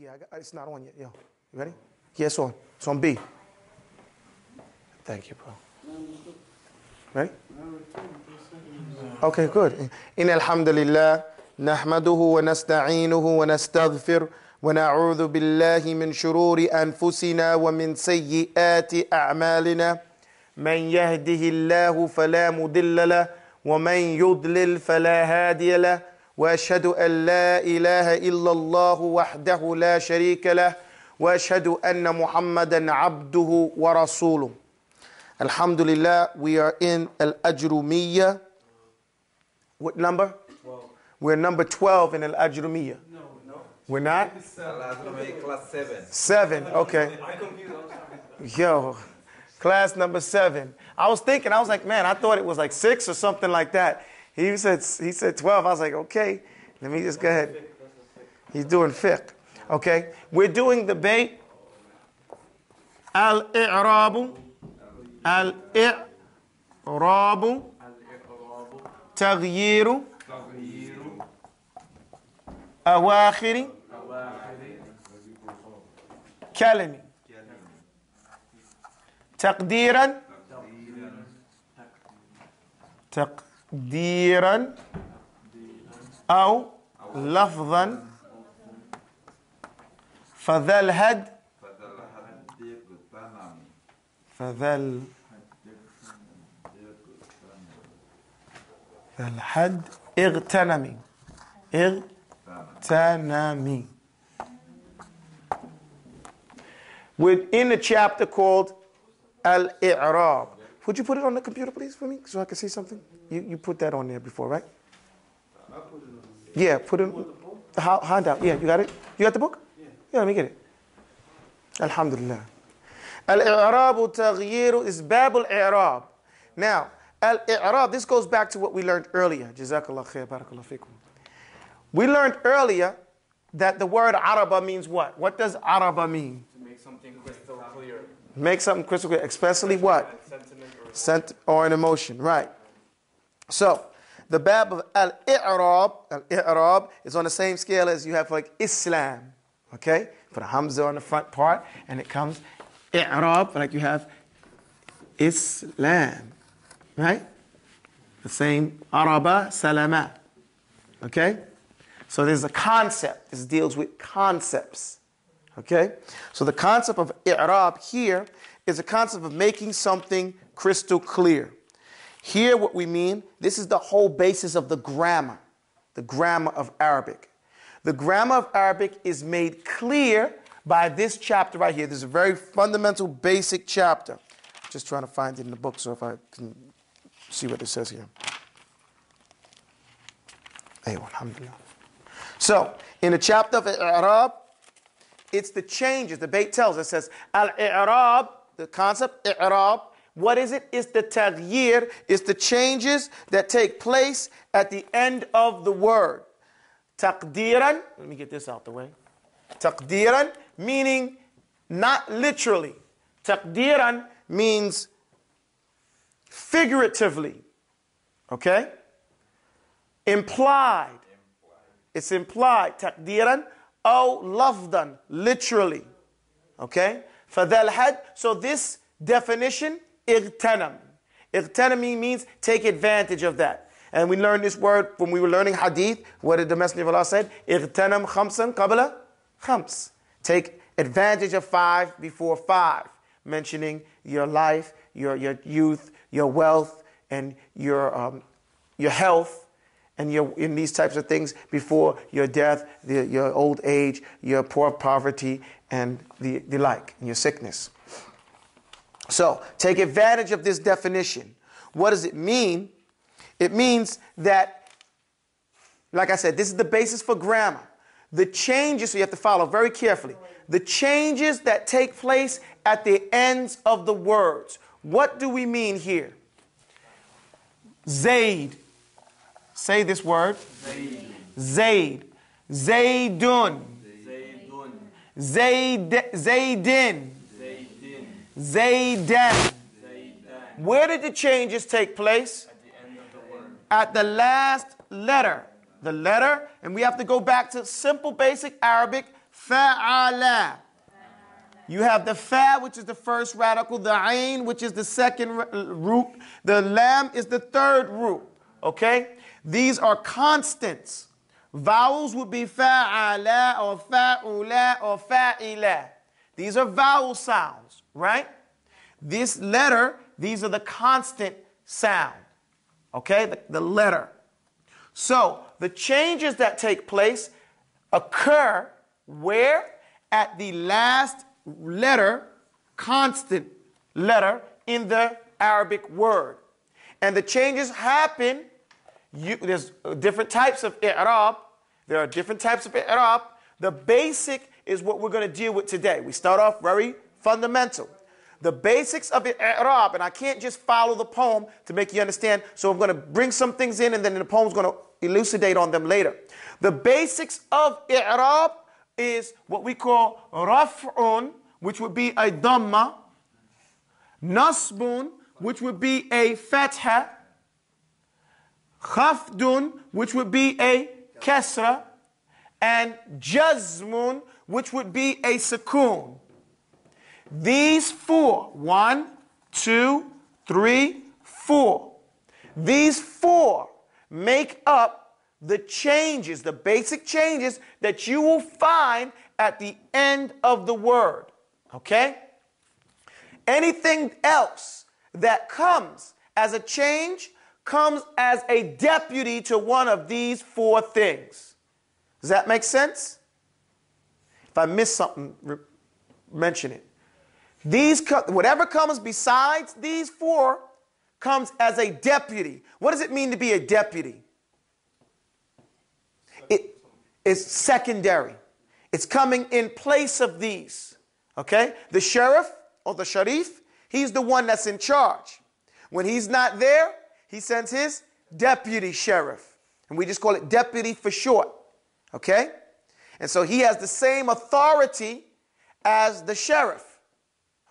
Yeah, it's not on yet. Yo, you ready? Yeah, it's on. It's on B. Thank you, bro. Ready? Okay, good. إن الحمد لله نحمده ونستعينه ونستغفر ونعوذ بالله من شرور أنفسنا ومن سيئات أعمالنا من يهده الله فلا مضل له ومن يضلل فلا هادي له وأشهد أن لا إله إلا الله وحده لا شريك له وأشهد أن محمدا عبده ورسوله. Alhamdulillah, we are in Al-Ajrumiyyah. What number? 12. We're number 12 in Al-Ajrumiyyah. No. We're not? Al-Ajrumiyyah class 7. 7, okay. Yo, class number 7. I was like, man, I thought it was like 6 or something like that. He said 12. I was like, okay, let me just go ahead. He's doing fiqh. Okay, we're doing the Bayt Al-I'rabu. الإعراب تغيير أواخر كلمة تقديرا أو لفظا فذا الحد اغتنمي. We're in a chapter called Al-I'rab. Would you put it on the computer, please, for me, so I can see something? You put that on there before, right? I put it on there. Yeah, put it on the handout. Yeah, you got it? You got the book? Yeah, let me get it. Alhamdulillah. Al-I'rabu taghyiru is Bab al-I'rab. Now, Al-I'rab, this goes back to what we learned earlier. Jazakallah khair, barakallah fikum. We learned earlier that the word Araba means what? What does Araba mean? To make something crystal clear. Make something crystal clear, especially what? Sentiment or an emotion, right. So, the Bab of Al-I'rab is on the same scale as you have like Islam. Okay? Put a Hamza on the front part, and it comes I'rab, like you have Islam. Right? The same Araba, Salama. Okay? So there's a concept. This deals with concepts. Okay? So the concept of I'rab here is a concept of making something crystal clear. Here what we mean, this is the whole basis of the grammar of Arabic. The grammar of Arabic is made clear by this chapter right here. This is a very fundamental, basic chapter. Just trying to find it in the book so if I can see what it says here. Alhamdulillah. So, in the chapter of I'rab, it's the changes. The Bayt tells us, it says, Al-I'rab, the concept, I'rab, what is it? It's the taghyir, it's the changes that take place at the end of the word. Taqdiran, let me get this out the way. Taqdiran, meaning not literally. Taqdiran means figuratively. Okay? Implied. It's implied. Taqdiran aw lafdan, literally. Okay? فَذَا الْحَدْ, so this definition, اغتنم. Ightanami means take advantage of that. And we learned this word when we were learning hadith. What did the Messenger of Allah said? اغتنم خمسا قبل خمس. Take advantage of 5 before 5. Mentioning your life, your youth, your wealth, and your health, and in these types of things before your death, your old age, your poverty, and the like, and your sickness. So, take advantage of this definition. What does it mean? It means that, like I said, this is the basis for grammar. The changes, so you have to follow very carefully. The changes that take place at the ends of the words. What do we mean here? Zayd. Say this word. Zayd. Zaydun. Zaydin. Zaydan. Where did the changes take place? At the end of the word. At the last letter. The letter, and we have to go back to simple basic Arabic, fa'ala. You have the fa, which is the first radical, the ain, which is the second root, the lam is the third root, okay? These are constants. Vowels would be fa'ala or fa'ula or fa'ila. These are vowel sounds, right? This letter, these are the constant sound, okay? The letter. So the changes that take place occur where? At the last letter, constant letter in the Arabic word. And the changes happen, there's different types of i'rab. There are different types of i'rab. The basic is what we're going to deal with today. We start off very fundamental. The basics of i'rab, and I can't just follow the poem to make you understand, so I'm going to bring some things in and then the poem's going to elucidate on them later. The basics of i'rab is what we call raf'un, which would be a dhamma, nasbun, which would be a fatha, khafdun, which would be a kasra, and jazmun, which would be a sukoon. These four, 1, 2, 3, 4. These four make up the changes, the basic changes that you will find at the end of the word. Okay? Anything else that comes as a change comes as a deputy to one of these four things. Does that make sense? If I miss something, mention it. Whatever comes besides these four comes as a deputy. What does it mean to be a deputy? It is secondary. It's coming in place of these. Okay? The sheriff or the sharif, he's the one that's in charge. When he's not there, he sends his deputy sheriff. And we just call it deputy for short. Okay? And so he has the same authority as the sheriff.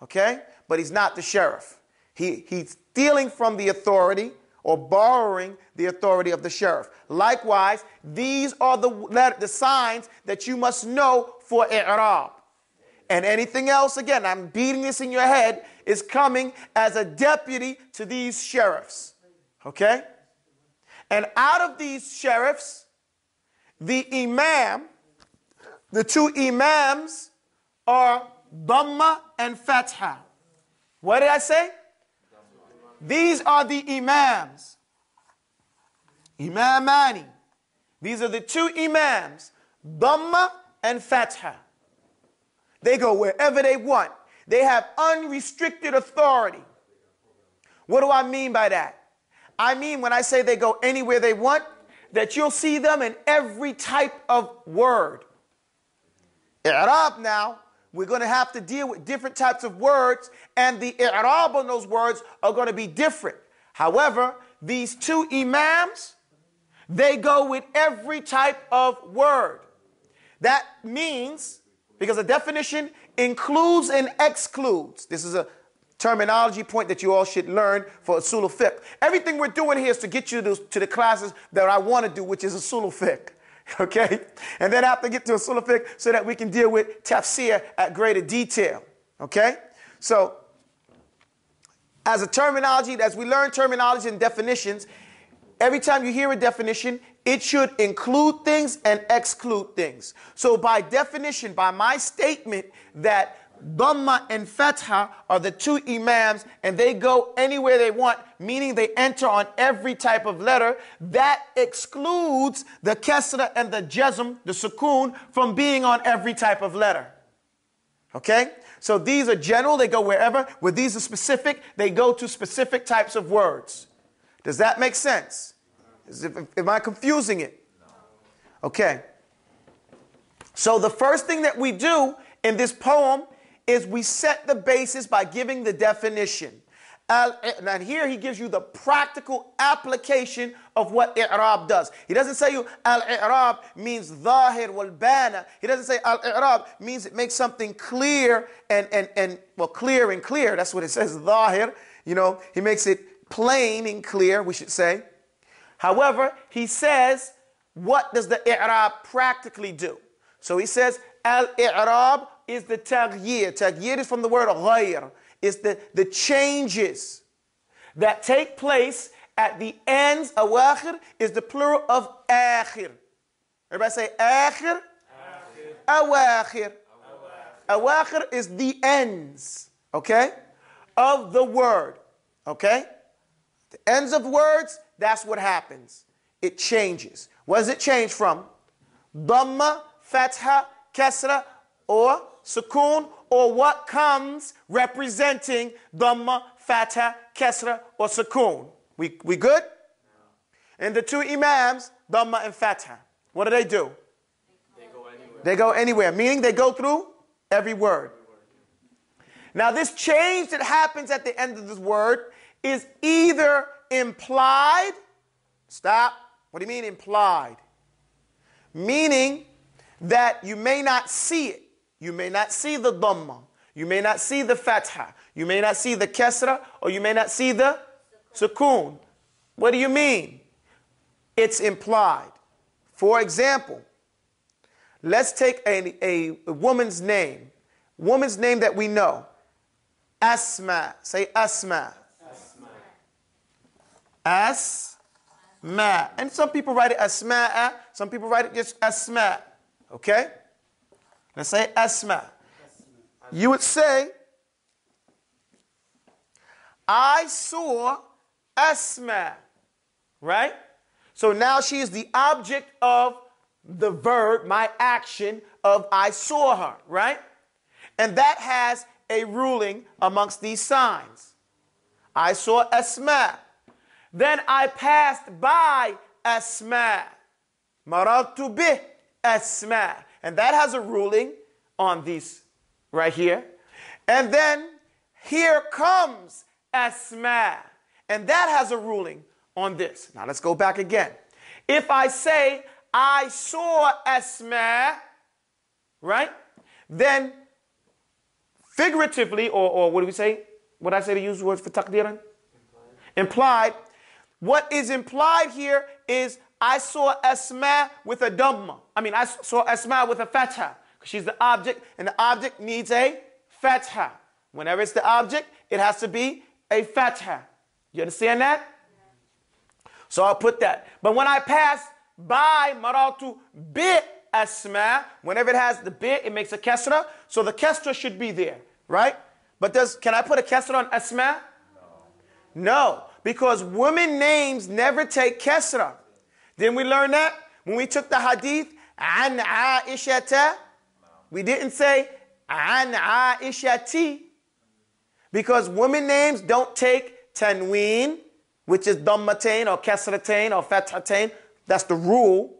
Okay? But he's not the sheriff. He's stealing from the authority or borrowing the authority of the sheriff. Likewise, these are the signs that you must know for i'rab. And anything else, again, I'm beating this in your head, is coming as a deputy to these sheriffs. Okay? And out of these sheriffs, the imam, the two imams are Dhamma and Fatha. What did I say? These are the imams. Imamani. These are the two imams, Dhamma and Fatha. They go wherever they want. They have unrestricted authority. What do I mean by that? I mean when I say they go anywhere they want, that you'll see them in every type of word. I'rab now, we're going to have to deal with different types of words, and the i'rab on those words are going to be different. However, these two imams, they go with every type of word. That means, because the definition includes and excludes. This is a terminology point that you all should learn for usul al-fiqh. Everything we're doing here is to get you to the classes that I want to do, which is usul al-fiqh. Okay? And then I have to get to usul al-fiqh so that we can deal with tafsir at greater detail. Okay? So, as a terminology, as we learn terminology and definitions, every time you hear a definition, it should include things and exclude things. So by definition, by my statement that Dhamma and Fatha are the two imams and they go anywhere they want, meaning they enter on every type of letter, that excludes the Kasra and the Jazm, the Sukoon, from being on every type of letter. Okay? So these are general, they go wherever. Where these are specific, they go to specific types of words. Does that make sense? Am I confusing it? Okay. So the first thing that we do in this poem is we set the basis by giving the definition. And here he gives you the practical application of what i'rab does. He doesn't say you al-i'rab means zahir wal bana. He doesn't say al-i'rab means it makes something clear and well, clear and clear. That's what it says, zahir. You know, he makes it plain and clear, we should say. However, he says, what does the i'rab practically do? So he says, Al-i'rab is the taghyir. Taghyir is from the word ghayr. It's the changes that take place at the ends. Awakhir is the plural of akhir. Everybody say akhir. Awakhir. Awakhir is the ends, okay, of the word, okay? The ends of words, that's what happens. It changes. What does it change from? Dhamma, fatha, kasra, or sukoon, or what comes representing Dhamma, fatha, kasra, or sukoon. We good? And the two imams, Dhamma and fatha, what do? They go anywhere. They go anywhere, meaning they go through every word. Now this change that happens at the end of this word is either implied. Stop. What do you mean implied? Meaning that you may not see it. You may not see the dhamma. You may not see the fatha. You may not see the kasra, or you may not see the sukoon. What do you mean? It's implied. For example, let's take a woman's name. Woman's name that we know. Asma. Say Asma. Asma. And some people write it Asma'a. Some people write it just Asma. Okay? Let's say Asma. You would say, I saw Asma. Right? So now she is the object of the verb, my action of I saw her. Right? And that has a ruling amongst these signs. I saw Asma. Then I passed by Asma. Marartu bih Asma. And that has a ruling on these right here. And then here comes Asma. And that has a ruling on this. Now let's go back again. If I say I saw Asma, right? Then figuratively, or what do we say? What did I say to use words for taqdiran? Implied. What is implied here is I saw Asma with a dhamma. I saw Asma with a fatha. She's the object, and the object needs a fatha. Whenever it's the object, it has to be a fatha. You understand that? So I'll put that. But when I pass by maratu bi Asma, whenever it has the bi, it makes a kasra. So the kasra should be there, right? But can I put a kasra on Asma? No, because women names never take kasra. Didn't we learn that? When we took the hadith, an Aishata, we didn't say an Aishati, because women names don't take tanween, which is dhammatain or kasratain or fathatain. That's the rule.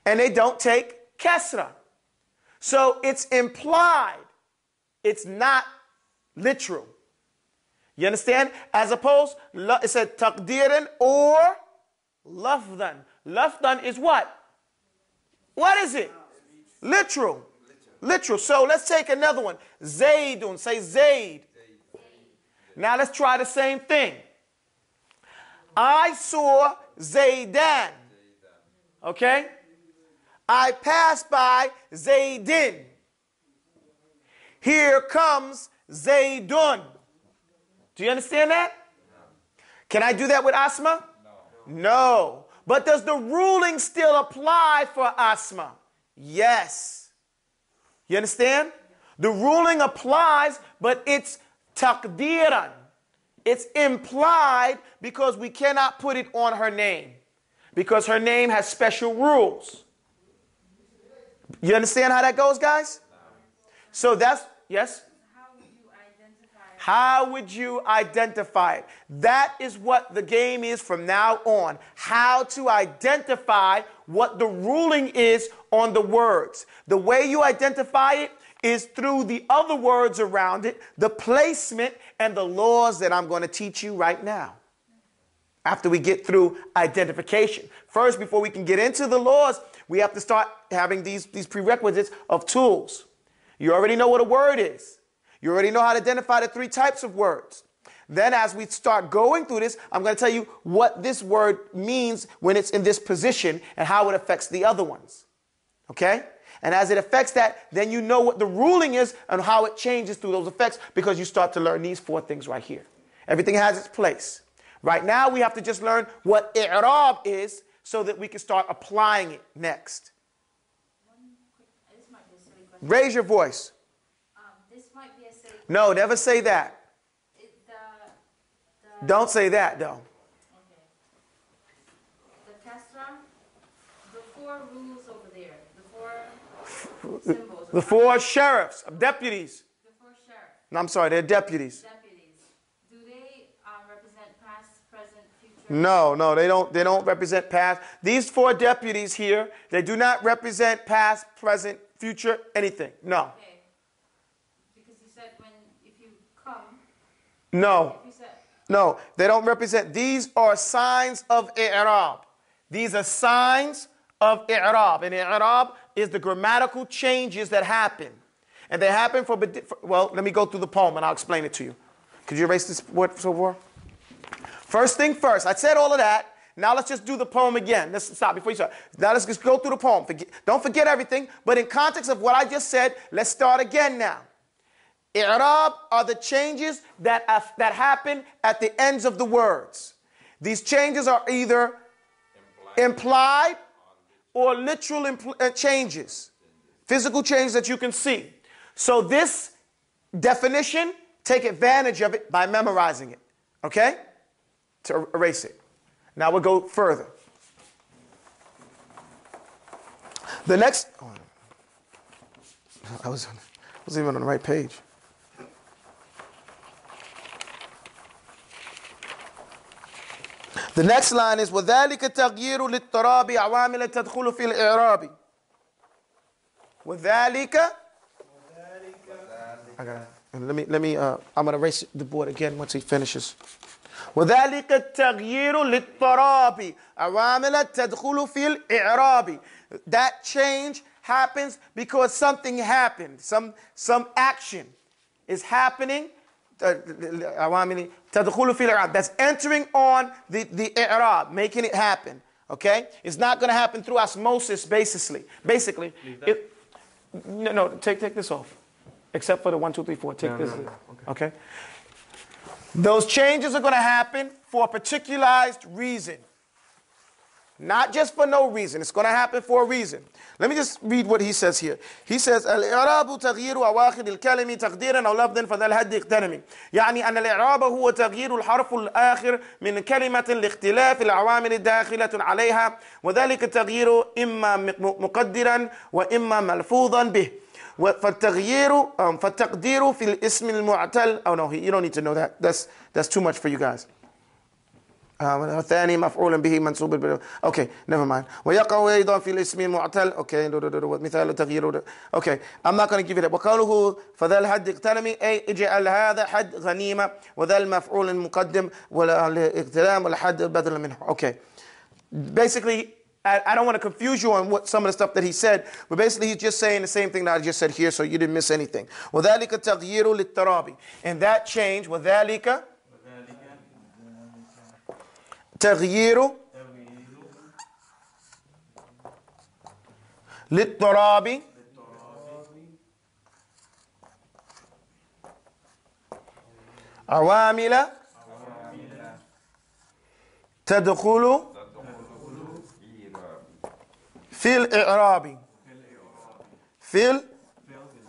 And they don't take kasra. So it's implied. It's not literal. You understand? As opposed, it said taqdiran or lafdan. Lafdan is what? What is it? Literal. Literal. So let's take another one. Zaydun. Say Zayd. Now let's try the same thing. I saw Zaydan. Okay? I passed by Zaydin. Here comes Zaydun. Do you understand that? Can I do that with Asma? No. But does the ruling still apply for Asma? Yes. You understand? The ruling applies, but it's taqdiran. It's implied because we cannot put it on her name. Because her name has special rules. You understand how that goes, guys? So that's, yes? How would you identify it? That is what the game is from now on. How to identify what the ruling is on the words. The way you identify it is through the other words around it, the placement, and the laws that I'm going to teach you right now. After we get through identification. First, before we can get into the laws, we have to start having these prerequisites of tools. You already know what a word is. You already know how to identify the three types of words. Then as we start going through this, I'm going to tell you what this word means when it's in this position and how it affects the other ones. Okay? And as it affects that, then you know what the ruling is and how it changes through those effects, because you start to learn these 4 things right here. Everything has its place. Right now, we have to just learn what i'rab is so that we can start applying it next. This might be a silly question. Raise your voice. This might be a silly question. No, never say that. The Don't say that, though. Okay. The kasra, the 4 rules over there, the 4 symbols. The 4 sheriffs, deputies. The 4 sheriffs, No, I'm sorry, they're deputies. deputies. Do they represent past, present, future? No, they don't represent past. These 4 deputies here, they do not represent past, present, future, anything. No. Okay. Because you said if you come, No. if you said, No, they don't represent. These are signs of i'rab. These are signs of i'rab. And i'rab is the grammatical changes that happen. And they happen well, let me go through the poem and I'll explain it to you. Could you erase this word so far? First thing first. I said all of that. Now let's just do the poem again. Let's stop before you start. Now let's just go through the poem. Don't forget everything. But in context of what I just said, let's start again now. I'rab are the changes that happen at the ends of the words. These changes are either implied or literal changes, physical changes that you can see. So this definition, take advantage of it by memorizing it, okay? To erase it. Now we'll go further. The next, I wasn't even on the right page. The next line is وَذَلِكَ تَغْيِيرُ لِلتَّرَابِ عَوَامِلَ تَدْخُلُ فِي الْإِعْرَابِ. وَذَلِكَ I got it. And let me I'm going to erase the board again once he finishes. وَذَلِكَ التَّغْيِيرُ لِلتَّرَابِ عَوَامِلَ تَدْخُلُ فِي الْإِعْرَابِ. That change happens because something happened. Some action is happening. That's entering on the i'rab, making it happen. Okay? It's not going to happen through osmosis, basically. No, take this off. Except for the 1, 2, 3, 4. Take this. No. Okay? Those changes are going to happen for a particularized reason. Not just for no reason. It's going to happen for a reason. Let me just read what he says here. He says, الإعراب تغيير أواخر الكلمة تقديرا أو لفظا فذا الحد اغتنم. يعني أن الإعراب هو تغيير الحرف الآخر من كلمة لاختلاف العوامل الداخلة عليها، وذلك التغيير إما مقدرا وإما ملفوظا به. فالتقدير في الاسم المعتل. Oh no, you don't need to know that. That's too much for you guys. ثاني مفعول به منصوب. Okay, never mind. ويقع أيضا في الاسم المعتل. Okay, مثال تغيير. Okay, I'm not going to give it up. وقوله فذا الحد اغتنم أي اجعل هذا حد غنيمة وذا المفعول المقدم والاغتنام والحد بدل منه. Okay, basically I don't want to confuse you on some of the stuff that he said, but basically he's just saying the same thing that I just said here, so you didn't miss anything. وذلك تغيير للترابي. And that change, وذلك تغيير للتراب عوامل تدخل في الإعراب. في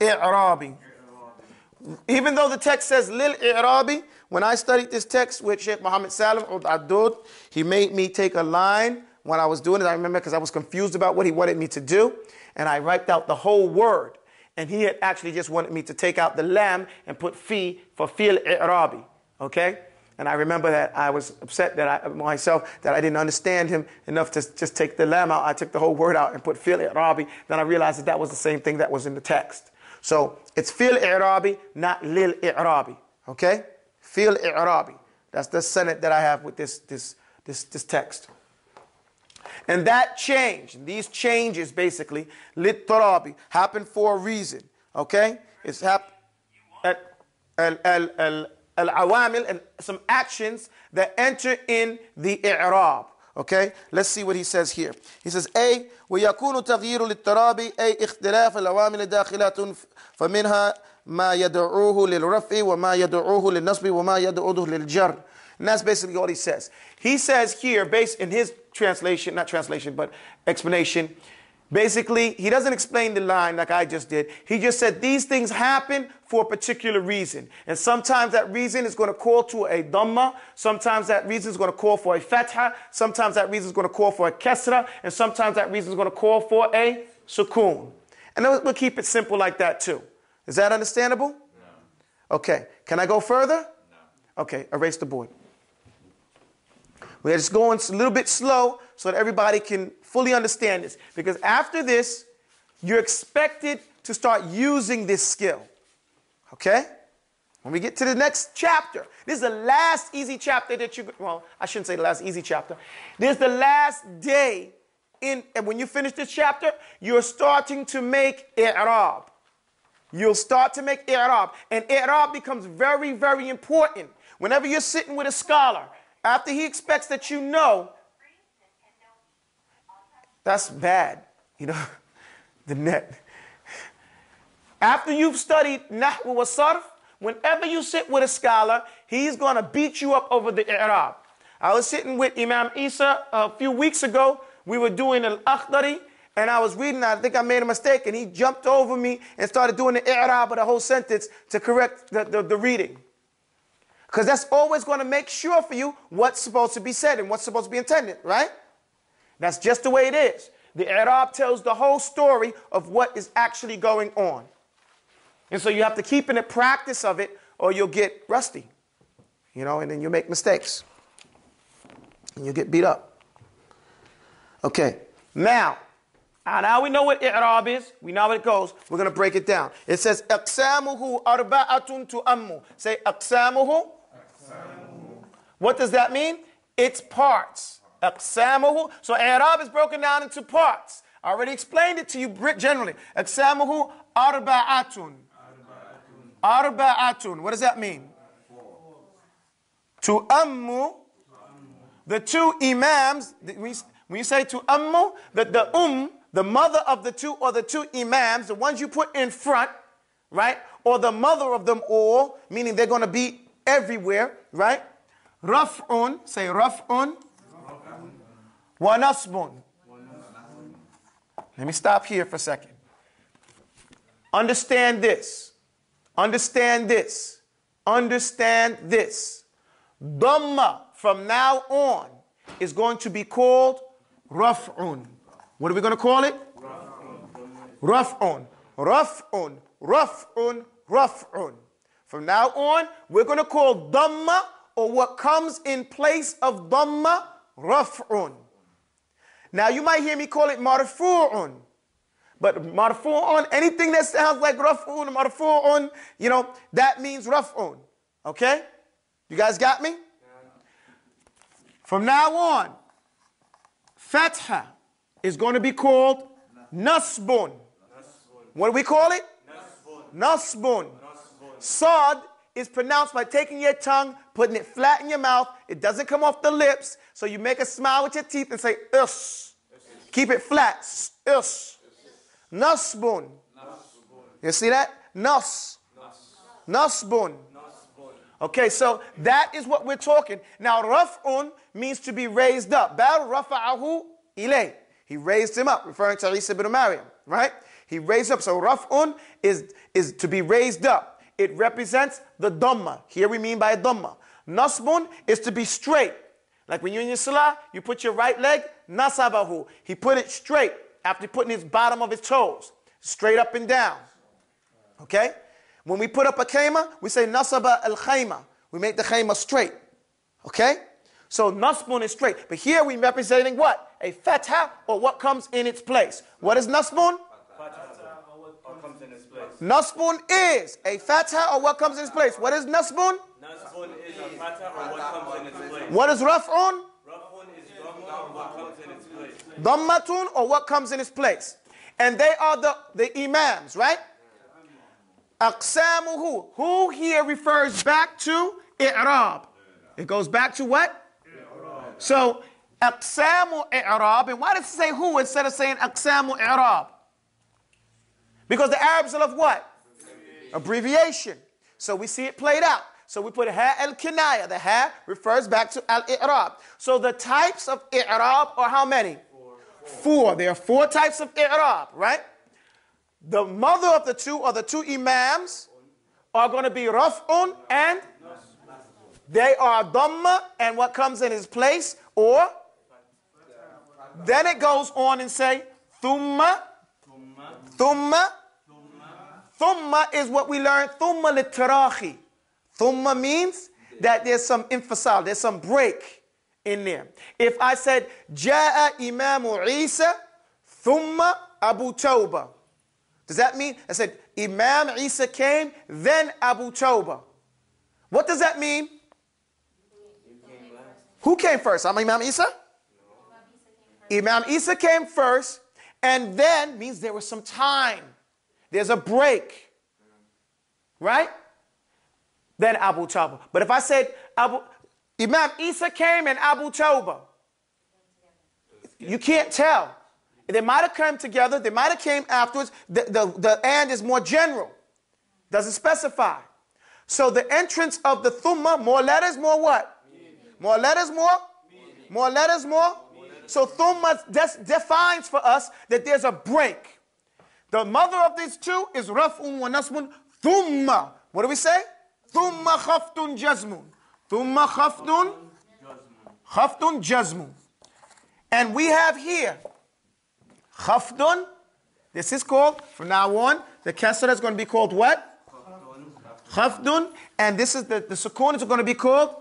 الإعراب. Even though the text says lil i'rabi, when I studied this text with Sheikh Muhammad Salim Ad-Dud, he made me take a line when I was doing it. I remember because I was confused about what he wanted me to do, and I wiped out the whole word. And he had actually just wanted me to take out the lam and put fi for fil i'rabi. Okay? And I remember that I was upset that I didn't understand him enough to just take the lam out. I took the whole word out and put fil i'rabi. Then I realized that was the same thing that was in the text. So it's fil i'rabi, not lil i'rabi. Okay? Fil i'rabi. That's the sentence that I have with this text. And that change, these changes basically, lit tarabi, happen for a reason. Okay? It's al-awamil, and some actions that enter in the i'rab. Okay, let's see what he says here. He says, A, ويكون تغيير الاضطراب أي اختلاف العوامل داخلة فمنها ما يدعوه للرفع وما يدعوه للنصب وما يدعوه للجر. And that's basically all he says. He says here, based in his translation, not translation, but explanation, basically, he doesn't explain the line like I just did. He just said these things happen for a particular reason. And sometimes that reason is going to call to a dhamma. Sometimes that reason is going to call for a fatha. Sometimes that reason is going to call for a kasra. And sometimes that reason is going to call for a sukoon. And then we'll keep it simple like that too. Is that understandable? No. Okay. Can I go further? No. Okay. Erase the board. We're just going a little bit slow so that everybody can fully understand this. Because after this, you're expected to start using this skill. Okay? When we get to the next chapter, this is the last easy chapter that you, well, I shouldn't say the last easy chapter. This is the last day and when you finish this chapter, you're starting to make i'rab. You'll start to make i'rab. And i'rab becomes very, very important. Whenever you're sitting with a scholar, after he expects that you know, that's bad, you know, the net. After you've studied Nahw wa Sarf, whenever you sit with a scholar, he's going to beat you up over the i'rab. I was sitting with Imam Isa a few weeks ago. We were doing Al-Akhdari, and I was reading. I think I made a mistake, and he jumped over me and started doing the i'rab of the whole sentence to correct the reading. Because that's always going to make sure for you what's supposed to be said and what's supposed to be intended, right? That's just the way it is. The i'rab tells the whole story of what is actually going on. And so you have to keep in the practice of it or you'll get rusty, you know, and then you'll make mistakes. And you'll get beat up. Okay, now we know what i'rab is. We know how it goes. We're going to break it down. It says, أَقْسَامُهُ أَرْبَعَةٌ تُؤَمُّ. Say, أَقْسَامُهُ. What does that mean? It's parts. أَقْسَامُهُ. So i'rab is broken down into parts. I already explained it to you generally. أَقْسَامُهُ أَرْبَعَةٌ. Arba'atun. What does that mean? To ammu, the two imams, when you say to ammu, the mother of the two or the two imams, the ones you put in front, right? Or the mother of them all, meaning they're going to be everywhere, right? Raf'un, say raf'un, wa nasbun. Let me stop here for a second. Understand this. Understand this. Understand this. Dhamma from now on is going to be called raf'un. What are we going to call it? Raf'un. Raf'un. Raf'un. Raf'un. From now on, we're going to call dhamma or what comes in place of dhamma raf'un. Now you might hear me call it marfu'un. But marfu'un, anything that sounds like raf'un, marfu'un, you know, that means raf'un. Okay? You guys got me? Yeah. From now on, fatha is going to be called nasbun. What do we call it? Nasbun. Sad is pronounced by taking your tongue, putting it flat in your mouth. It doesn't come off the lips. So you make a smile with your teeth and say, us. Keep it flat. Us. Nasbun. You see that? Nasbun. Okay, so that is what we're talking. Now, raf'un means to be raised up. Bal rafa'ahu ilay. He raised him up, referring to Isa ibn Maryam, right? He raised up. So raf'un is to be raised up. It represents the dhamma. Here we mean by dhamma. Nasbun is to be straight. Like when you're in your salah, you put your right leg, nasabahu. He put it straight. After putting his bottom of his toes, straight up and down. Okay? When we put up a khayma, we say nasaba al-khayma. We make the khayma straight. Okay? So nasbun is straight. But here we're representing what? A fatha or what comes in its place. What is nasbun? What comes in its place. Nasbun is a fatha or what comes in its place. What is nasbun? Nasbun is a fatha or what comes in its place. What is raf'un? Raf'un is dhamma or what comes in its place. Dhammatun or what comes in its place. And they are the imams, right? Aqsamuhu. Who here refers back to i'rab? It goes back to what? So Aqsamu i'rab. And why does it say who instead of saying aqsamu i'rab? Because the Arabs love what? Abbreviation. So we see it played out. So we put ha al-kinaya. The ha refers back to al-i'rab. So the types of i'rab are how many? Four. There are four types of i'rab, right? The mother of the two, or the two imams, are going to be raf'un, and they are dhamma, and what comes in its place, or then it goes on and say thumma. Thumma is what we learned. Thumma litarahi. Thumma means that there's some infasal, there's some break in there. If I said Ja'a Imamu Isa thumma Abu Tawbah, does that mean I said Imam Isa came, then Abu Tawbah? What does that mean? Who came first? Imam Isa? Imam Isa came first, and then means there was some time. There's a break. Right? Then Abu Tawbah. But if I said Imam Isa came and Abu Tawbah, you can't tell. They might have come together. They might have came afterwards. The and is more general. Doesn't specify. So the entrance of the thumma, more letters, more what? More letters, more? More letters, more? So thumma defines for us that there's a break. The mother of these two is raf'un wa nasbun. Thumma. What do we say? Thumma khaftun jazmun. Thumma khaftun jazmun. And we have here khaftun. This is called, from now on, the kasra is going to be called what? Khaftun. And this is the sukoon is going to be called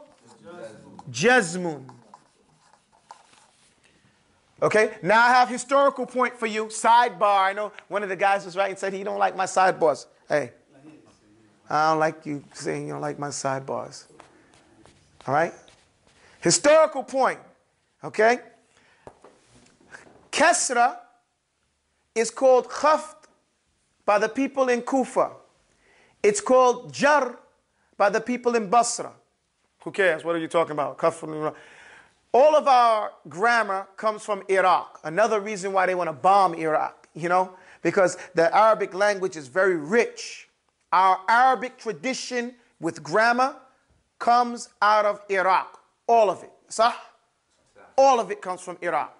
jazmun. Okay, now I have historical point for you. Sidebar. I know one of the guys was writing and said he don't like my sidebars. Hey, I don't like you saying you don't like my sidebars. All right? Historical point. Okay? Kasra is called khaft by the people in Kufa. It's called jar by the people in Basra. Who cares? What are you talking about? Khaft. All of our grammar comes from Iraq. Another reason why they want to bomb Iraq, because the Arabic language is very rich. Our Arabic tradition with grammar comes out of Iraq. All of it. Sah? All of it comes from Iraq.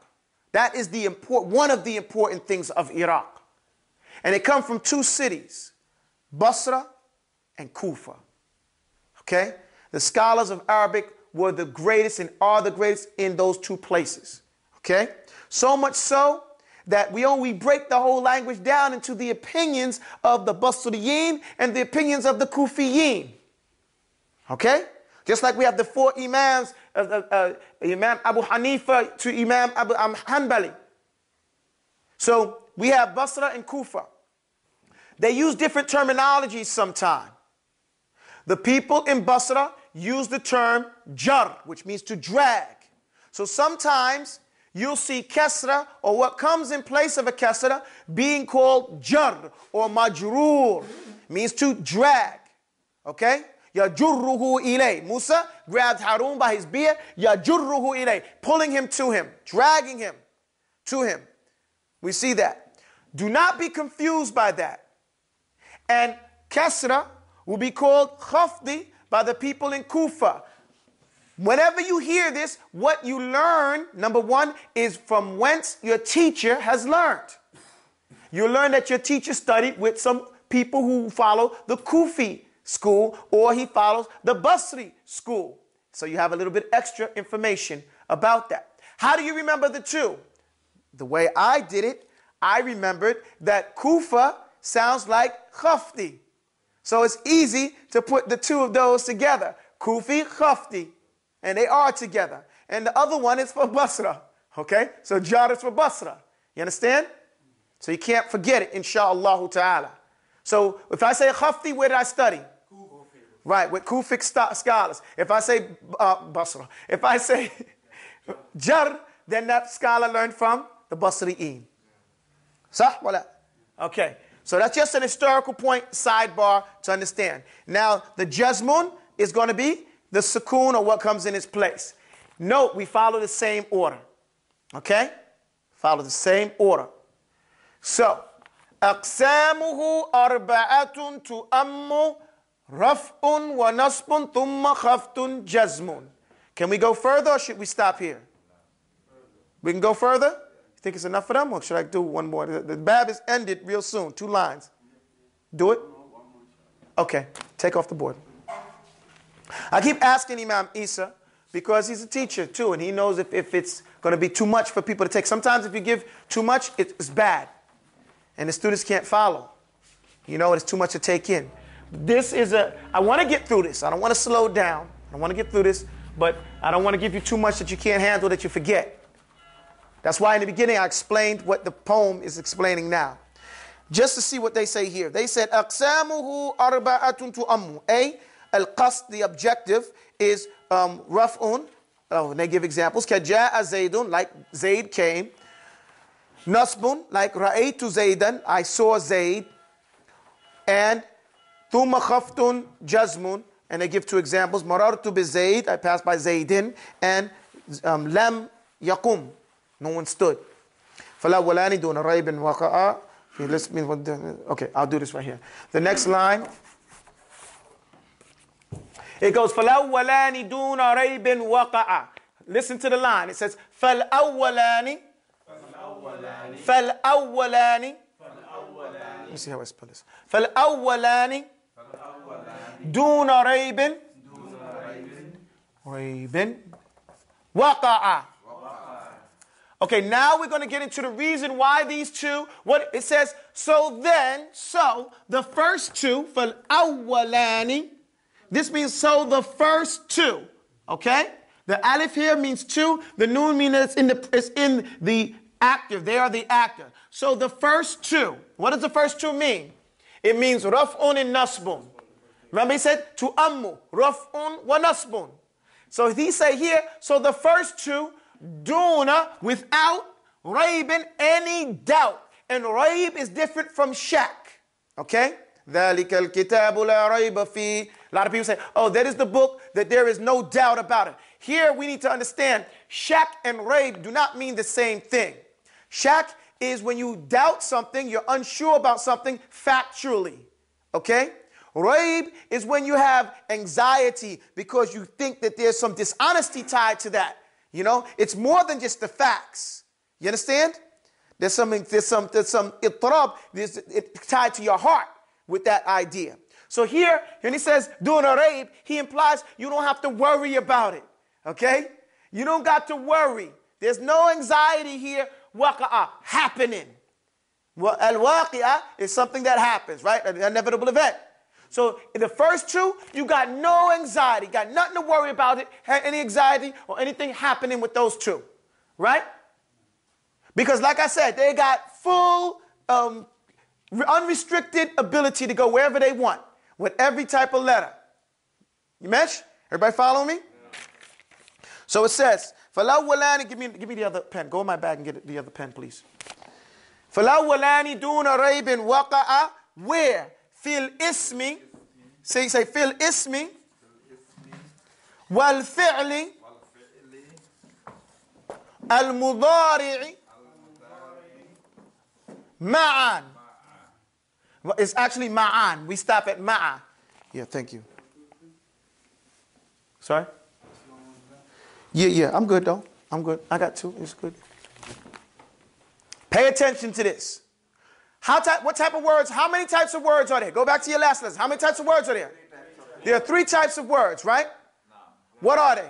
That is one of the important things of Iraq. And it comes from two cities, Basra and Kufa. Okay? The scholars of Arabic were the greatest and are the greatest in those two places. Okay? So much so that we break the whole language down into the opinions of the Basriyin and the opinions of the Kufiyin. Okay? Just like we have the four imams, Imam Abu Hanifa to Imam Abu Hanbali. So we have Basra and Kufa. They use different terminologies sometimes. The people in Basra use the term jar, which means to drag. So sometimes you'll see kasra, or what comes in place of a kasra, being called jar or majroor, means to drag. Okay? Yajurruhu ilay. Musa grabbed Harun by his beard. Yajurruhu ilay. Pulling him to him. Dragging him to him. We see that. Do not be confused by that. And kasra will be called khafdi by the people in Kufa. Whenever you hear this, what you learn, number one, is from whence your teacher has learned. You learn that your teacher studied with some people who follow the Kufi school, or he follows the Basri school. So you have a little bit extra information about that. How do you remember the two? The way I did it, I remembered that Kufa sounds like khafdi. So it's easy to put the two of those together. Kufi, khafdi. And they are together. And the other one is for Basra. Okay? So jar is for Basra. You understand? So you can't forget it, insha'Allah ta'ala. So if I say khafdi, where did I study? Kufi. Right, with Kufic scholars. If I say Basra. If I say jar, then that scholar learned from the Basri'een. Sah wala? Okay. So that's just an historical point, sidebar, to understand. Now, the jazmun is going to be the sukoon, or what comes in its place. Note, we follow the same order. Okay? Follow the same order. So, أقسامه أربعة تؤم رفع ونصب ثم خفض جزم. Can we go further or should we stop here? We can go further? You think it's enough for them or should I do one more? The bab is ended real soon. 2 lines. Do it? Okay. Take off the board. I keep asking Imam Isa because he's a teacher too and he knows if it's going to be too much for people to take. Sometimes if you give too much, it's bad. And the students can't follow. You know, it's too much to take in. I want to get through this. I don't want to slow down. I want to get through this, but I don't want to give you too much that you can't handle, that you forget. That's why in the beginning I explained what the poem is explaining now. Just to see what they say here. They said, أقسامه أربعة تؤم. A, al-qasd, the objective, is raf'un. Oh, and they give examples. كجاء زيد, like Zayd came. Nasbun, like رأيت زيدا, I saw Zayd. And ثم خفض جزم, and they give 2 examples. مررت بزيد, I passed by Zaydin. And لم يقم, no one stood. فالأولان دون ريب وقع. Okay, I'll do this right here. The next line, it goes فالأولان دون ريب وقع. Listen to the line. It says فالأولان. فالأولان. Let me see how I spell this. فالأولان دون ريب وقع. Okay, now we're going to get into the reason why these two, what it says, so the first 2, فالأولان, this means so the first 2, okay? The alif here means 2, the noon means it's in the active, they are the actor. So the first 2, what does the first 2 mean? It means raf'un and nasbun. Remember he said, tu'ammu, raf'un wa nasbun. So he say here, so the first 2, duna, without, raibin, any doubt. And raib is different from shak. Okay? ذَلِكَ الْكِتَابُ لَا رَيْبَ فِيهِ. A lot of people say, oh, that is the book that there is no doubt about it. Here we need to understand, shak and raib do not mean the same thing. Shak is when you doubt something, you're unsure about something factually. Okay? Raib is when you have anxiety because you think that there's some dishonesty tied to that. You know, it's more than just the facts. You understand? There's some ittirab, it's tied to your heart with that idea. So here, when he says doing a raib, he implies you don't have to worry about it. Okay? You don't got to worry. There's no anxiety here. Waqa'a, happening. Al-waqi'a is something that happens, right? An inevitable event. So in the first 2, you got no anxiety, got nothing to worry about it, any anxiety or anything happening with those 2, right? Because like I said, they got full unrestricted ability to go wherever they want with every type of letter. You mesh? Everybody follow me? So it says, فَالْأَوَّلَانِ, give me the other pen. Go in my bag and get the other pen, please. فَالْأَوَّلَانِ دُونَ رَيْبٍ وَقَعَ, where? Fil ismi, say fil ismi, wal fi'li, al mudari'i, ma'an. It's actually ma'an. We stop at ma'a. Yeah, thank you. Sorry? Yeah, I'm good though. I'm good. I got 2. It's good. Pay attention to this. What type of words? How many types of words are there? Go back to your last lesson. How many types of words are there? There are 3 types of words, right? What are they?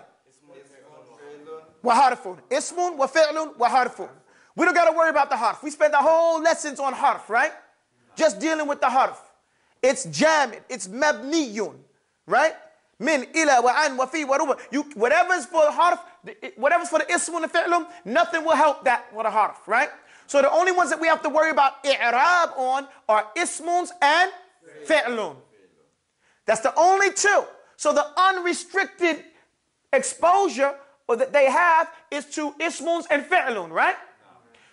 Wa harfun. Ismun, wa fi'lun, wa harfun. We don't got to worry about the harf. We spent the whole lessons on harf, right? Just dealing with the harf. It's jamid. It's mabniyun, right? Min, ila, wa an, wa fi, wa ruba. Whatever's for the harf, whatever's for the ismun and fi'lun, nothing will help that with a harf, right? So the only ones that we have to worry about i'rab on are ismuns and fi'lun. That's the only 2. So the unrestricted exposure that they have is to ismuns and fi'lun, right?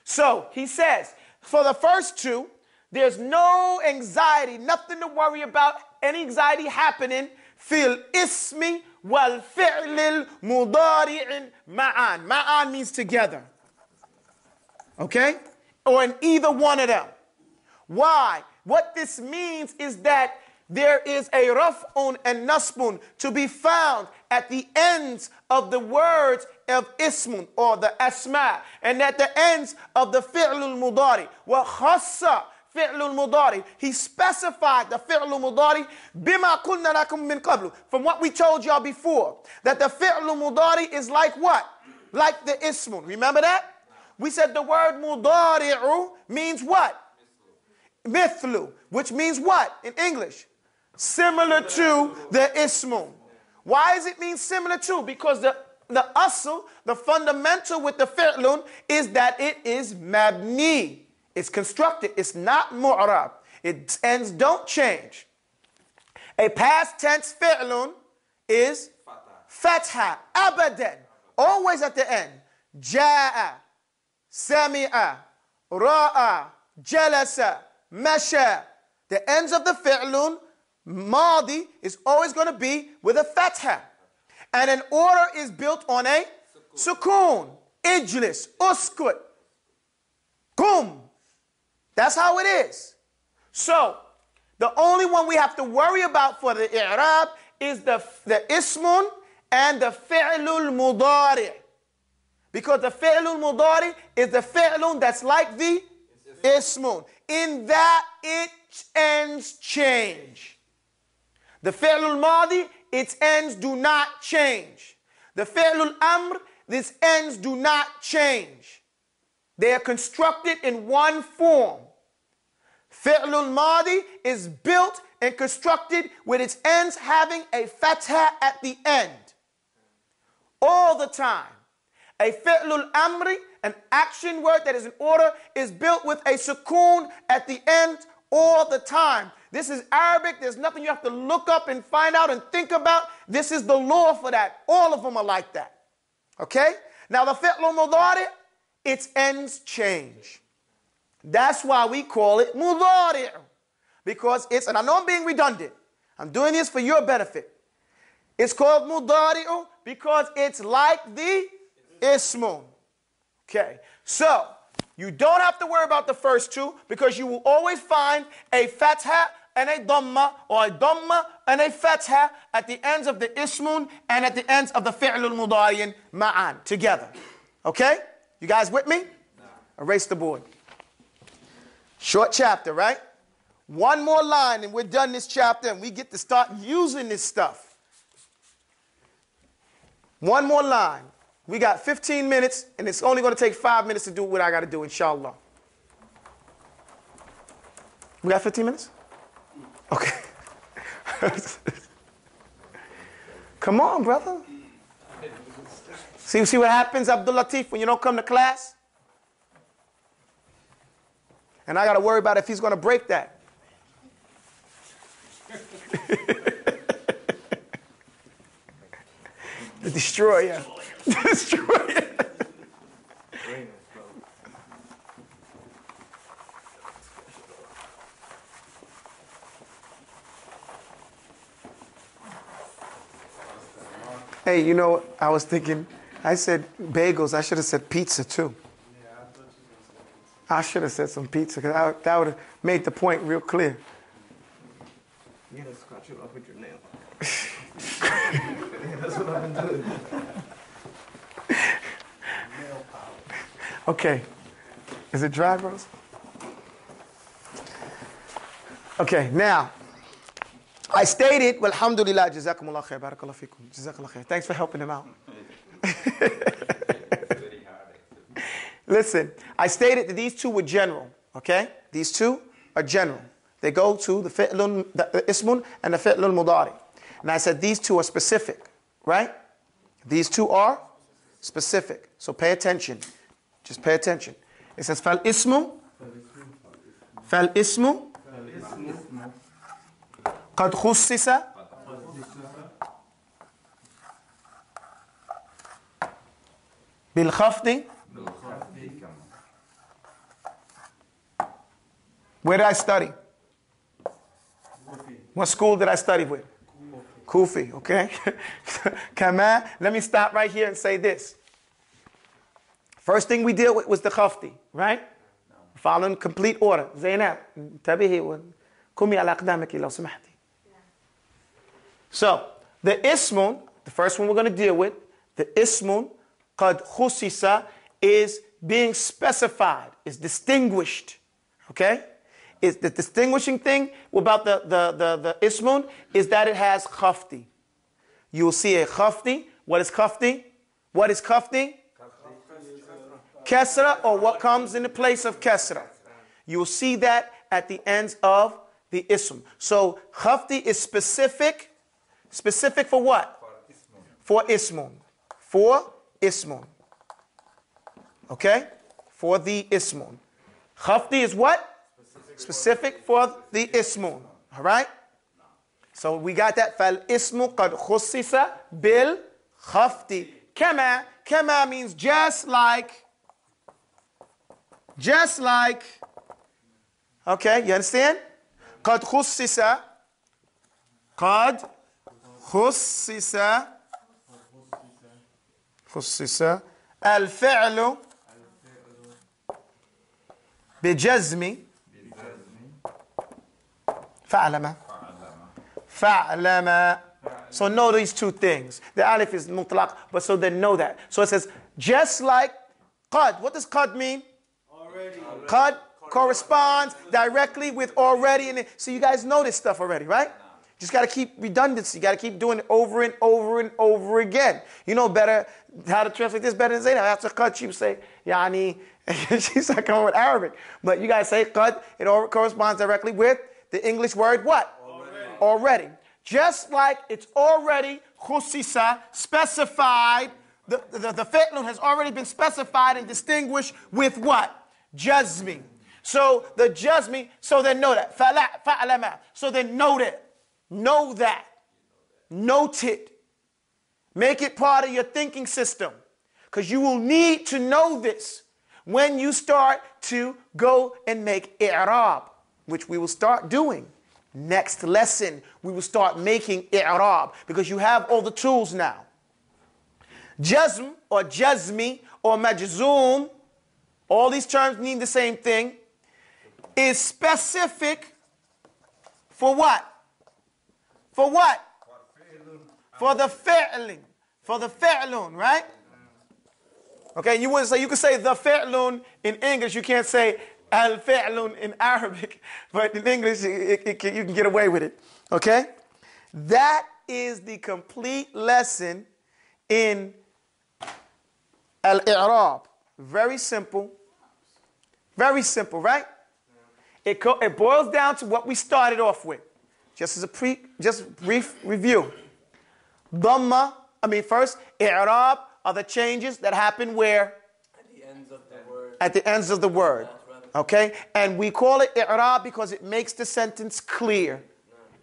So he says, for the first 2, there's no anxiety, nothing to worry about, any anxiety happening. Fil ismi wal fi'lil mudari'in ma'an. Ma'an means together. Okay? Or in either one of them. Why? What this means is that there is a raf'un and nasbun to be found at the ends of the words of ismun or the asma, and at the ends of the fi'lul mudari. Wa khassa fi'lul mudari. He specified the fi'lul mudari bima qulna lakum min qablu. From what we told y'all before, that the fi'lul mudari is like what? Like the ismun. Remember that? We said the word mudari'u means what? Mithlu, which means what in English? Similar to the ismun. Why does it mean similar to? Because the asl, the fundamental with the fi'lun is that it is mabni. It's constructed. It's not mu'rab. Its ends don't change. A past tense fi'lun is fatha, abadan, always at the end. Ja'a, sami'a, ra'a, jalasa, masha. The ends of the fi'lun, madi, is always going to be with a fatha. And an order is built on a sukoon. Ijlis, uskut, qum. That's how it is. So, the only one we have to worry about for the i'rab is the ismun and the fi'lul mudari. Because the fi'lul mudari is the fi'lun that's like the ismun. In that its ends change. The fi'lul madi, its ends do not change. The fi'lul amr, its ends do not change. They are constructed in one form. Fi'lul madi is built and constructed with its ends having a fatha at the end. All the time. A fi'lul amri, an action word that is in order, is built with a sukoon at the end all the time. This is Arabic. There's nothing you have to look up and find out and think about. This is the law for that. All of them are like that. Okay? Now the fi'lul mudari, its ends change. That's why we call it mudari'. Because it's, and I know I'm being redundant. I'm doing this for your benefit. It's called mudari'u because it's like the ismun. Okay. So, you don't have to worry about the first two because you will always find a fatha and a dhamma, or a dhamma and a fatha at the ends of the ismun and at the ends of the fi'lul mudari'in ma'an, together. Okay? You guys with me? Erase the board. Short chapter, right? One more line and we're done this chapter and we get to start using this stuff. One more line. We got 15 minutes and it's only going to take 5 minutes to do what I got to do, inshallah. We got 15 minutes? Okay. Come on, brother. See what happens, Abdul Latif, when you don't come to class? And I got to worry about if he's going to break that. The destroyer. Destroyer. Hey, you know, I was thinking, I said bagels. I should have said pizza too. I should have said some pizza because that would have made the point real clear. You gotta scratch it up with your nail. That's what I've been doing. Okay. Is it dry, bros? Okay, now, I stated, walhamdulillah, jazakumullah khair, barakallah fikum, jazakallah khair. Thanks for helping him out. Listen, I stated that these two were general, okay? These two are general. They go to the fi'lun, the ismun, and the fi'lun mudari. And I said these two are specific, right? These two are specific. So pay attention. Just pay attention. It says fal ismu, qad khussisa bil khafdi. Where did I study? What school did I study with? Kufi, okay? Kama, let me stop right here and say this. First thing we deal with was the khafti, right? Following complete order. Zainab, انتبهي وقومي على أقدامك لو سمحتي. So, the ismun, the first one we're going to deal with, the ismun قد خصص is being specified, is distinguished. Okay? Is the distinguishing thing about the ismun is that it has khafti. You will see a khafti. What is khafti? What is khafti? Kesra, or what comes in the place of kesra. You will see that at the ends of the ism. So khafti is specific. Specific for what? For ismun. For ismun. Okay? For the ismun. Khafti is what? Specific for the ismun. All right? So we got that. فَالْإِسْمُ قَدْ خُصِّصَ بِالْخَفْتِ كَمَا. Kama means just like. Just like. Okay, you understand? قَدْ خُصِّصَ. قَدْ خُصِّصَ. خُصِّصَ. الفعل بجزم فعلم. فعلم. So know these two things. The alif is mutlaq, but so they know that. So it says, just like qad. What does qad mean? Already. Qad corresponds directly with already in it. So you guys know this stuff already, right? Just got to keep redundancy. You got to keep doing it over and over and over again. You know better how to translate this better than Zainab. After qad, she would say, yani, she's not coming with Arabic. But you guys say qad, it corresponds directly with the English word what? Already. Just like it's already khusisa, specified, the fi'lun has already been specified and distinguished with what? Jazmi. So the jazmi, so then know that. Fa'alama. So then know that. Know that. Note it. Make it part of your thinking system. Because you will need to know this when you start to go and make i'rab, which we will start doing. Next lesson, we will start making i'rab because you have all the tools now. Jazm or jazmi or majzoom, all these terms mean the same thing, is specific for what? For what? For the fi'lun. For the fi'lun, right? Okay, you wouldn't say, you could say the fi'lun in English, you can't say al-fi'lun in Arabic, but in English, you can get away with it. Okay? That is the complete lesson in al-i'rab. Very simple. Very simple, right? It boils down to what we started off with. Just as a brief review. Dhamma, first, i'rab are the changes that happen where? At the ends of the word. At the ends of the word. Okay? And we call it i'rab because it makes the sentence clear.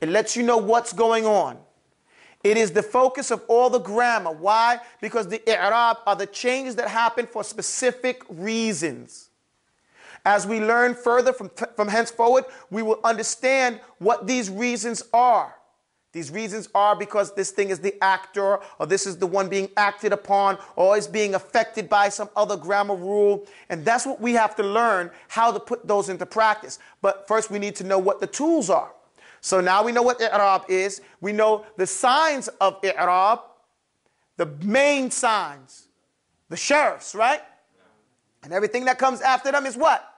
It lets you know what's going on. It is the focus of all the grammar. Why? Because the i'rab are the changes that happen for specific reasons. As we learn further from henceforward, we will understand what these reasons are. These reasons are because this thing is the actor, or this is the one being acted upon, or is being affected by some other grammar rule. And that's what we have to learn, how to put those into practice. But first we need to know what the tools are. So now we know what i'rab is. We know the signs of i'rab, the main signs, the sheriffs, right? And everything that comes after them is what?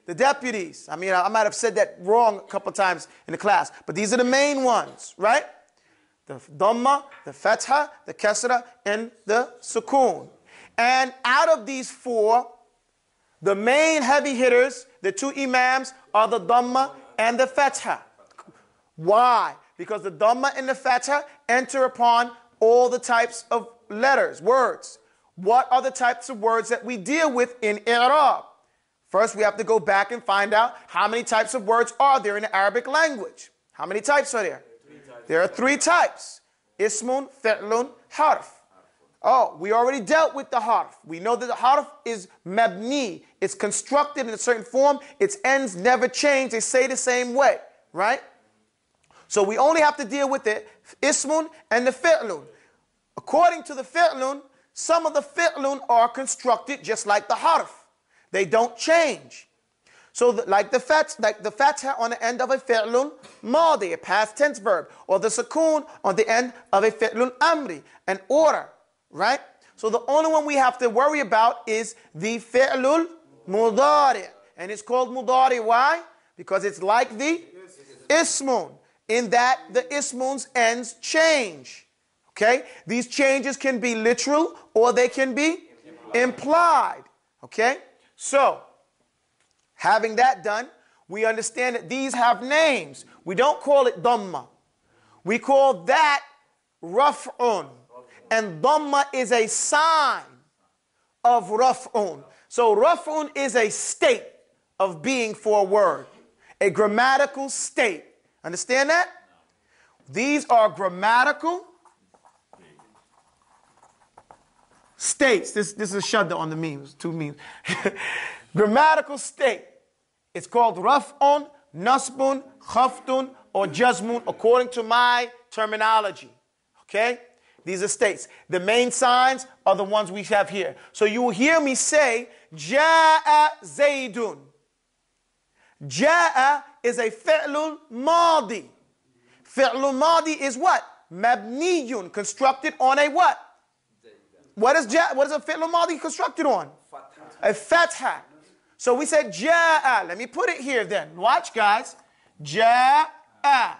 The deputies. I might have said that wrong a couple times in the class, but these are the main ones, right? The dhamma, the fatha, the kasra, and the sukoon. And out of these four, the main heavy hitters, the two imams, are the dhamma and the fatha. Why? Because the dhamma and the fatha enter upon all the types of letters, words. What are the types of words that we deal with in i'rab? First, we have to go back and find out how many types of words are there in the Arabic language. How many types are there? There are 3 types. Ismun, fi'lun, harf. Oh, we already dealt with the harf. We know that the harf is mabni. It's constructed in a certain form. Its ends never change. They say the same way, right? So we only have to deal with the ismun and the fi'lun. According to the fi'lun, some of the fi'lun are constructed just like the harf. They don't change. So like the fatha on the end of a fi'lun madi, a past tense verb, or the sukoon on the end of a fi'lun amri, an order, right? So the only one we have to worry about is the fi'lul mudari. And it's called mudari. Why? Because it's like the ismun, in that the ismun's ends change. Okay? These changes can be literal or they can be implied. Okay? So, having that done, we understand that these have names. We don't call it dhamma. We call that raf'un. And dhamma is a sign of raf'un. So raf'un is a state of being for a word. A grammatical state. Understand that? These are grammatical states. This is a shadda on the memes, 2 memes. Grammatical state. It's called raf'un, nasbun, khaftun, or jazmun, according to my terminology. Okay? These are states. The main signs are the ones we have here. So you will hear me say, Ja'a Zaydun. Ja'a is a fi'lul madi. Fi'lul madi is what? Mabniyun, constructed on a what? What is a fi'lul madi constructed on? A fatha. So we said Ja'a. Let me put it here then. Watch, guys. Ja'a.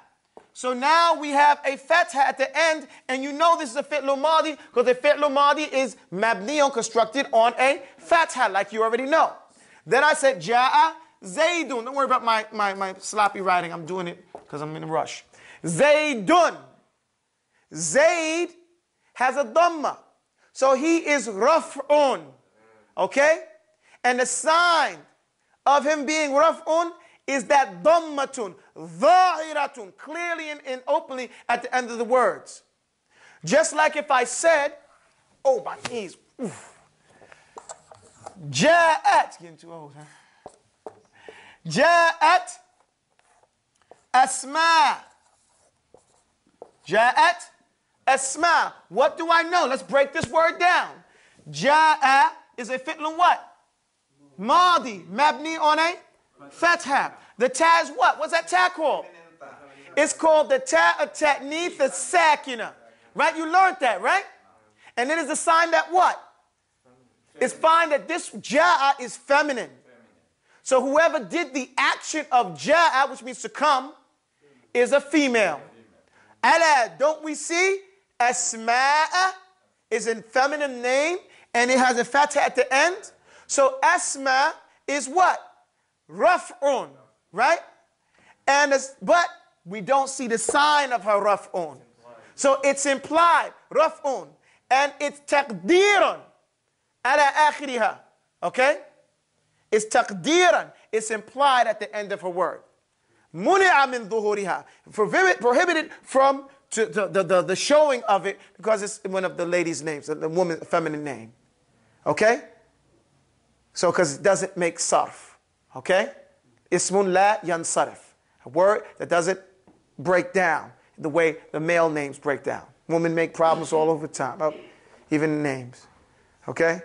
So now we have a fatha at the end, and you know this is a fi'lul madi because the fi'lul madi is mabniyun, constructed on a fatha, like you already know. Then I said Ja'a Zaydun. Don't worry about my sloppy writing. I'm doing it because I'm in a rush. Zaydun. Zayd has a dhamma. So he is raf'un. Okay? And the sign of him being raf'un is that dhammatun, dhahiratun, clearly and openly at the end of the words. Just like if I said, oh, my knees. Oof. Ja'at. Getting too old, huh? Ja'at asma. Ja'at asma. What do I know? Let's break this word down. Ja'a is a fi'lun what? Madi, mabni on a fatha. The ta is what? What's that ta called? It's called the ta of ta'neeth as-sakina. Right? You learned that, right? And it is a sign that what? It's fine that this ja'a is feminine. So whoever did the action of ja'a, which means to come, is a female. Ala, don't we see? Asma'a is a feminine name, and it has a fatha at the end. So asma is what? Raf'un, right? But we don't see the sign of her raf'un. So it's implied, raf'un. And it's taqdeeran ala akhiriha. Okay? It's taqdeeran. It's implied at the end of her word. Muni'a min dhuhuriha. Prohibited from the showing of it because it's one of the ladies' names, the woman's feminine name. Okay? So, because it doesn't make sarf. Okay? Ismun la yansarif. A word that doesn't break down the way the male names break down. Women make problems all over the time, even in names. Okay?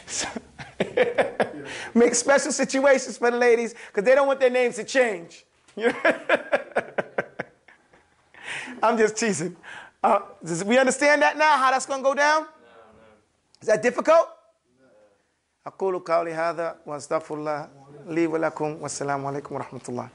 So, make special situations for the ladies because they don't want their names to change. I'm just teasing. We understand that now, how that's going to go down? Is that difficult? أقول قولي هذا وأستغفر الله لي ولكم والسلام عليكم ورحمة الله.